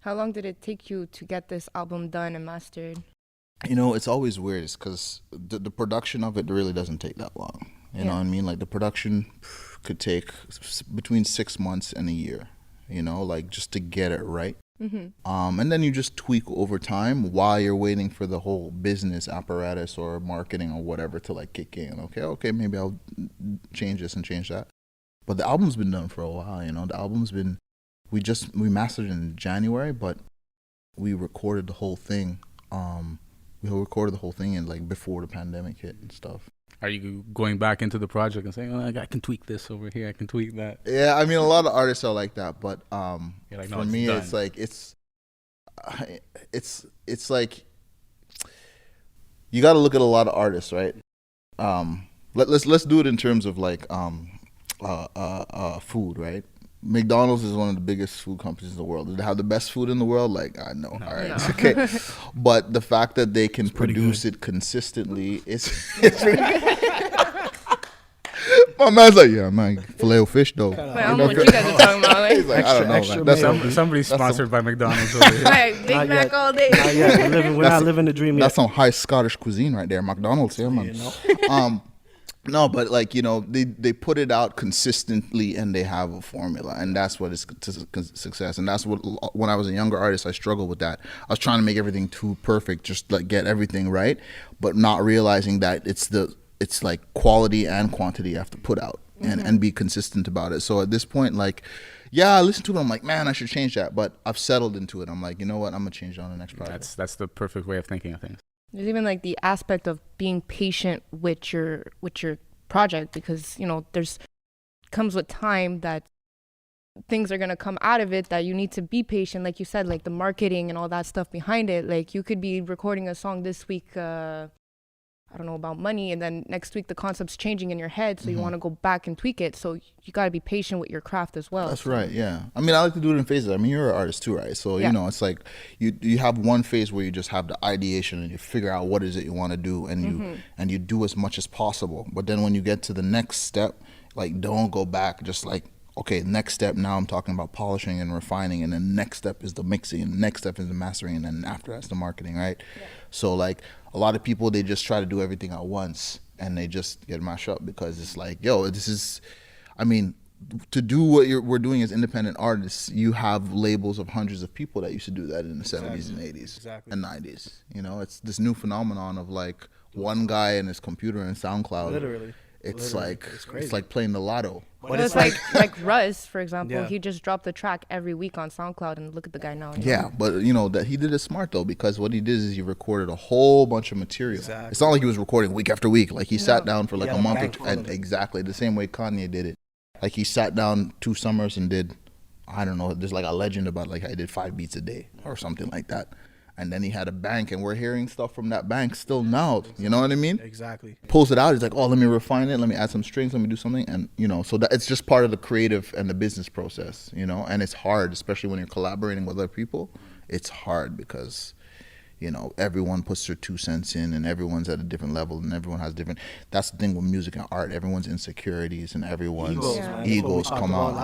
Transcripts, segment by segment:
How long did it take you to get this album done and mastered? It's always weird. It's because the production of it really doesn't take that long. You know what I mean? Like the production could take between 6 months and a year. Like just to get it right. And then you just tweak over time while you're waiting for the whole business apparatus or marketing or whatever to like kick in. Okay, maybe I'll change this and change that. But the album's been done for a while. The album's been we mastered it in January, but we recorded the whole thing. We recorded the whole thing in like before the pandemic hit and stuff. Are you going back into the project and saying, "Oh, I can tweak this over here. I can tweak that"? Yeah, I mean, a lot of artists are like that, but like, no, for me, done. it's like it's like you got to look at a lot of artists, right? Let's do it in terms of like food, right? McDonald's is one of the biggest food companies in the world. Do they have the best food in the world? Like, I know. No. All right. No. Okay. But the fact that they can produce it consistently, it's pretty My man's like, yeah, man, filet o fish though. Wait, I don't know what you guys are talking about. Like, He's like, I don't know, extra man. That's mayo. Somebody's sponsored by McDonald's over here. like Big Mac all day. Not yet. We're not living the dream yet. That's some high Scottish cuisine right there. McDonald's, yeah, man. No, but like, they put it out consistently and they have a formula, and that's what is success. And that's what, when I was a younger artist, I struggled with that. I was trying to make everything too perfect, just like get everything right, but not realizing that it's like quality and quantity you have to put out and be consistent about it. So at this point, like, yeah, I listen to it, I'm like, man, I should change that, but I've settled into it. I'm like, you know what, I'm gonna change it on the next project. That's the perfect way of thinking of things. There's even like the aspect of being patient with your project, because there's comes with time that things are gonna come out of it that you need to be patient. Like you said, like the marketing and all that stuff behind it. Like you could be recording a song this week, I don't know, about money, and then next week the concept's changing in your head, so you want to go back and tweak it. So you got to be patient with your craft as well. That's right, yeah. I mean, I like to do it in phases. I mean, you're an artist too, right? So, it's like you have one phase where you just have the ideation and you figure out what is it you want to do, and you do as much as possible. But then when you get to the next step, like, don't go back. Just like, okay, next step, now I'm talking about polishing and refining, and then next step is the mixing, and the next step is the mastering, and then after that's the marketing, right? Yeah. So like a lot of people, they just try to do everything at once and they just get mashed up, because it's like, yo, to do what we're doing as independent artists, you have labels of hundreds of people that used to do that in the 70s and 80s and 90s. It's this new phenomenon of like one guy and his computer and SoundCloud. Literally. It's crazy. It's like playing the lotto. But it's like Russ, for example, he just dropped the track every week on SoundCloud, and look at the guy now. Yeah, but that he did it smart though, because what he did is he recorded a whole bunch of material. Exactly. It's not like he was recording week after week. Like he sat down for like a month or two, and exactly the same way Kanye did it. Like he sat down 2 summers and did, I don't know, there's like a legend about like I did 5 beats a day or something like that. And then he had a bank, and we're hearing stuff from that bank still now. You know what I mean? Exactly. Pulls it out. He's like, oh, let me refine it. Let me add some strings. Let me do something. And, so that it's just part of the creative and the business process, and it's hard, especially when you're collaborating with other people. It's hard because, everyone puts their 2 cents in, and everyone's at a different level, and everyone has different. That's the thing with music and art. Everyone's insecurities and everyone's egos come out,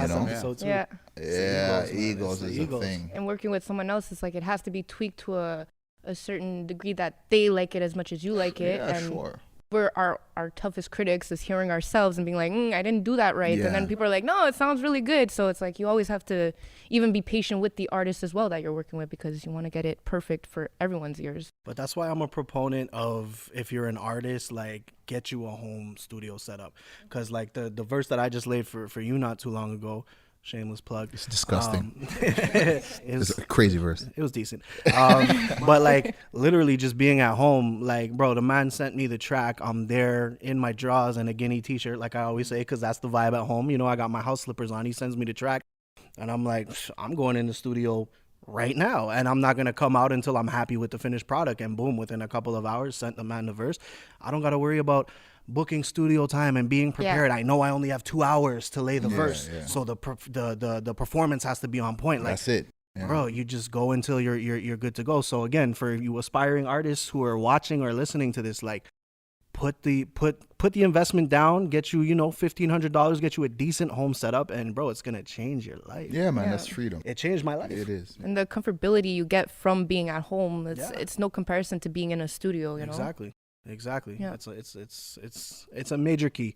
egos is a thing. And working with someone else, it's like it has to be tweaked to a certain degree that they like it as much as you like it. Yeah, and sure. We're our toughest critics is hearing ourselves and being like, I didn't do that right. Yeah. And then people are like, no, it sounds really good. So it's like you always have to even be patient with the artist as well that you're working with, because you want to get it perfect for everyone's ears. But that's why I'm a proponent of, if you're an artist, like, get you a home studio setup. Because like the verse that I just laid for you not too long ago, shameless plug. It's disgusting. It's a crazy verse. It was decent. But like literally just being at home, like, bro, the man sent me the track. I'm there in my drawers and a Guinea t-shirt, like I always say, because that's the vibe at home. I got my house slippers on. He sends me the track and I'm like, I'm going in the studio right now, and I'm not going to come out until I'm happy with the finished product. And boom, within a couple of hours, sent the man the verse. I don't got to worry about booking studio time and being prepared. I know I only have 2 hours to lay the verse, so the performance has to be on point. Like, that's it, bro. You just go until you're good to go. So again, for you aspiring artists who are watching or listening to this, like, put the investment down, get you, $1,500, get you a decent home setup, and bro, it's gonna change your life. Yeah, man, Yeah. that's freedom. It changed my life. It is. And the comfortability you get from being at home, it's no comparison to being in a studio, you know? Exactly. Yeah. It's a major key.